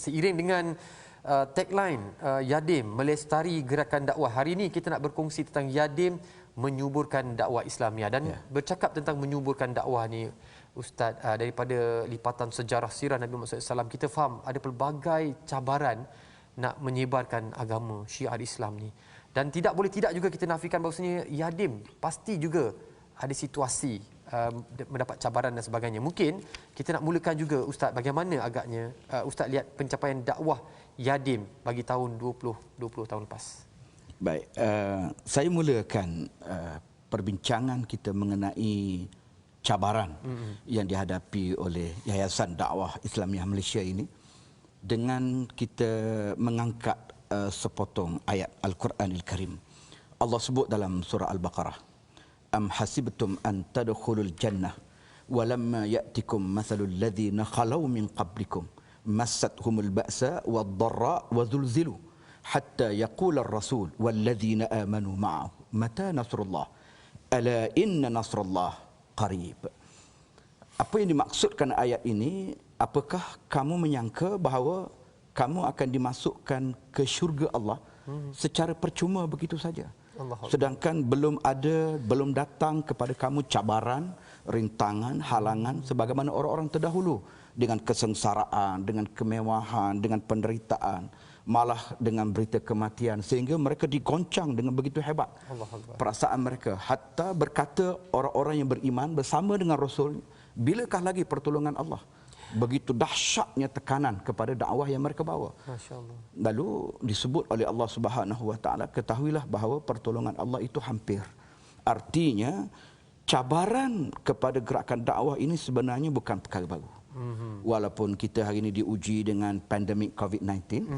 Seiring dengan tagline Yadim melestari gerakan dakwah. Hari ini kita nak berkongsi tentang Yadim menyuburkan dakwah Islamiah dan bercakap tentang menyuburkan dakwah ni Ustaz, daripada lipatan sejarah sirah Nabi Muhammad SAW kita faham ada pelbagai cabaran nak menyebarkan agama syiar Islam ni. Dan tidak boleh tidak juga kita nafikan bahawasanya Yadim pasti juga ada situasi mendapat cabaran dan sebagainya. Mungkin kita nak mulakan juga Ustaz, bagaimana agaknya Ustaz lihat pencapaian dakwah Yadim bagi tahun 20 tahun lepas. Baik, saya mulakan perbincangan kita mengenai cabaran yang dihadapi oleh Yayasan Dakwah Islamiah Malaysia ini dengan kita mengangkat sepotong ayat Al-Quranil Karim. Allah sebut dalam surah Al-Baqarah, Am hasibtum an tadkhulul jannah walamma ya'tikum mathalul ladzina khalaw min qablikum massathumul ba'sa wad-dharra wa zulzilu hatta yaqula ar-rasul wal ladzina amanu ma'ahu mata nasrullah ala inna nasrullah qarib. Apa yang dimaksudkan ayat ini? Apakah kamu menyangka bahawa kamu akan dimasukkan ke syurga Allah secara percuma begitu saja? Sedangkan belum datang kepada kamu cabaran, rintangan, halangan sebagaimana orang-orang terdahulu dengan kesengsaraan, dengan kemewahan, dengan penderitaan, malah dengan berita kematian sehingga mereka digoncang dengan begitu hebat perasaan mereka, hatta berkata orang-orang yang beriman bersama dengan Rasul, bilakah lagi pertolongan Allah? Begitu dahsyatnya tekanan kepada dakwah yang mereka bawa. Masya-Allah. Lalu disebut oleh Allah Subhanahu Wa Taala, ketahuilah bahawa pertolongan Allah itu hampir. Artinya cabaran kepada gerakan dakwah ini sebenarnya bukan perkara baru. Walaupun kita hari ini diuji dengan pandemik COVID-19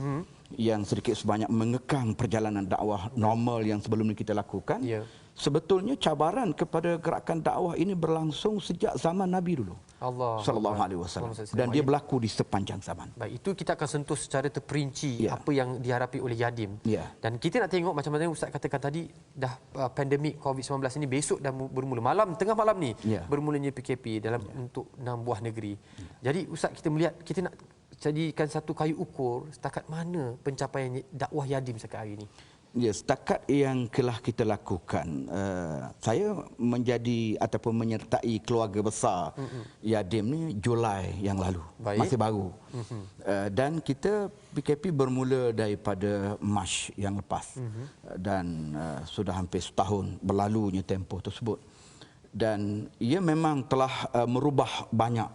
yang sedikit sebanyak mengekang perjalanan dakwah normal yang sebelum ini kita lakukan. Sebetulnya cabaran kepada gerakan dakwah ini berlangsung sejak zaman Nabi dulu. Sallallahu alaihi wasallam. Dan dia berlaku di sepanjang zaman. Baik, itu kita akan sentuh secara terperinci apa yang dihadapi oleh Yadim. Dan kita nak tengok macam mana Ustaz katakan tadi, dah pandemik COVID-19 ini besok dah bermula, tengah malam ni bermulanya PKP dalam untuk 6 buah negeri. Jadi Ustaz, kita melihat, kita nak jadikan satu kayu ukur setakat mana pencapaian dakwah Yadim setakat hari ini. Ya, setakat yang telah kita lakukan, saya menjadi ataupun menyertai keluarga besar Yadim ni Julai yang lalu. Masih baru. Dan kita PKP bermula daripada Mac yang lepas. Dan sudah hampir setahun berlalunya tempoh tersebut. Dan ia memang telah merubah banyak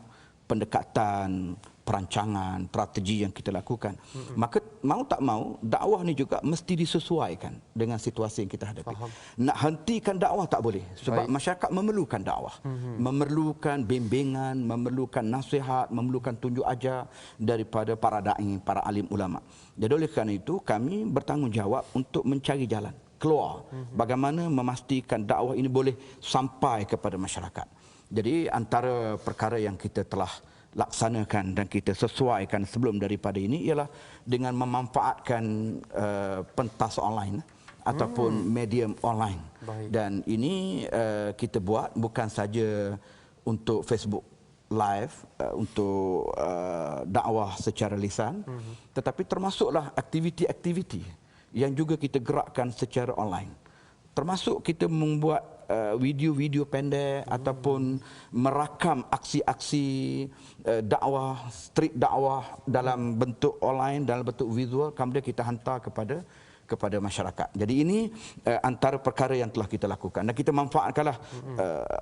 pendekatan, perancangan, strategi yang kita lakukan. Maka mau tak mau, dakwah ni juga mesti disesuaikan dengan situasi yang kita hadapi. Nak hentikan dakwah tak boleh. Sebab masyarakat memerlukan dakwah. Memerlukan bimbingan, memerlukan nasihat, memerlukan tunjuk ajar daripada para da'i, para alim ulama. Jadi oleh kerana itu, kami bertanggungjawab untuk mencari jalan keluar. Bagaimana memastikan dakwah ini boleh sampai kepada masyarakat. Jadi antara perkara yang kita telah laksanakan dan kita sesuaikan sebelum daripada ini ialah dengan memanfaatkan pentas online ataupun medium online. Dan ini kita buat bukan saja untuk Facebook Live, untuk dakwah secara lisan, tetapi termasuklah aktiviti-aktiviti yang juga kita gerakkan secara online. Termasuk kita membuat video-video pendek ataupun merakam aksi-aksi dakwah, street dakwah dalam bentuk online, dalam bentuk visual, kemudian kita hantar kepada masyarakat. Jadi ini antara perkara yang telah kita lakukan. Dan kita manfaatkanlah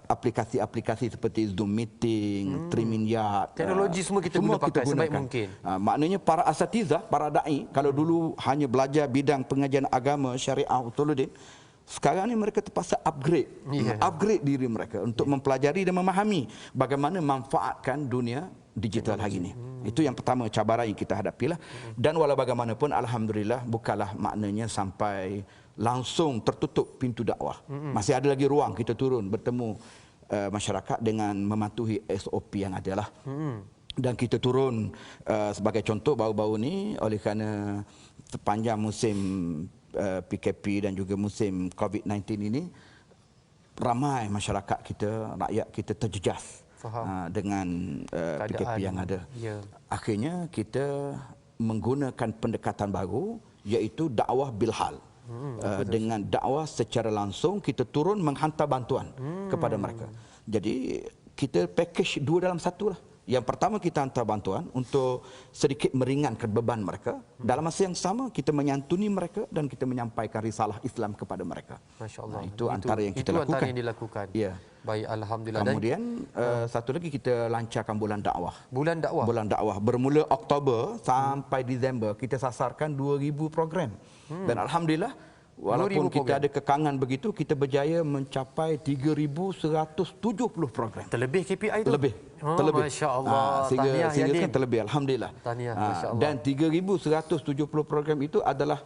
aplikasi-aplikasi seperti Zoom Meeting, Streamyard. Teknologi semua kita guna pakai sebaik mungkin. Maknanya para asatizah, para da'i, kalau dulu hanya belajar bidang pengajian agama, syariah, usuluddin, sekarang ni mereka terpaksa upgrade diri mereka untuk mempelajari dan memahami bagaimana manfaatkan dunia digital hari ini. Itu yang pertama, cabaran yang kita hadapilah. Dan walau bagaimanapun, alhamdulillah, bukanlah maknanya sampai langsung tertutup pintu dakwah. Masih ada lagi ruang kita turun bertemu masyarakat dengan mematuhi SOP yang adalah. Dan kita turun sebagai contoh baru-baru ni, oleh kerana sepanjang musim PKP dan juga musim COVID-19 ini, ramai masyarakat kita, rakyat kita terjejas dengan PKP yang ada. Akhirnya kita menggunakan pendekatan baru, iaitu dakwah bilhal. Dengan dakwah secara langsung, kita turun menghantar bantuan kepada mereka. Jadi kita package dua dalam satu lah. Yang pertama, kita hantar bantuan untuk sedikit meringankan beban mereka. Dalam masa yang sama, kita menyantuni mereka dan kita menyampaikan risalah Islam kepada mereka. Masya Allah. Itu antara yang kita lakukan. Itu antara yang dilakukan. Ya. Baik, alhamdulillah. Kemudian satu lagi, kita lancarkan bulan dakwah. Bulan dakwah. Bulan dakwah bermula Oktober sampai Disember, kita sasarkan 2,000 program. Dan alhamdulillah, walaupun kita ada kekangan begitu, kita berjaya mencapai 3,170 program. Terlebih KPI itu? Terlebih. Terlebih. Masya Allah. Sehingga sekarang terlebih, alhamdulillah. Tahniah, Masya Allah. Dan 3,170 program itu adalah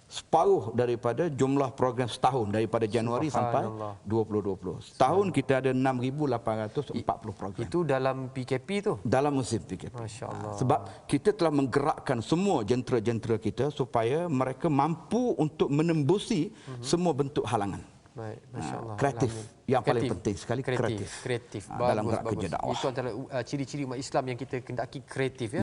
separuh daripada jumlah program setahun, daripada Januari sampai 2020. Setahun kita ada 6,840 program. Itu dalam PKP tu? Dalam musim PKP. Masya Allah. Sebab kita telah menggerakkan semua jentera-jentera kita supaya mereka mampu untuk menembusi semua bentuk halangan. Baik, Masya Allah. Kreatif. Yang paling penting sekali, kreatif. Kreatif. Dalam Bagus, gerak kerja dakwah. Itu antara ciri-ciri umat Islam yang kita kendaki kreatif, ya.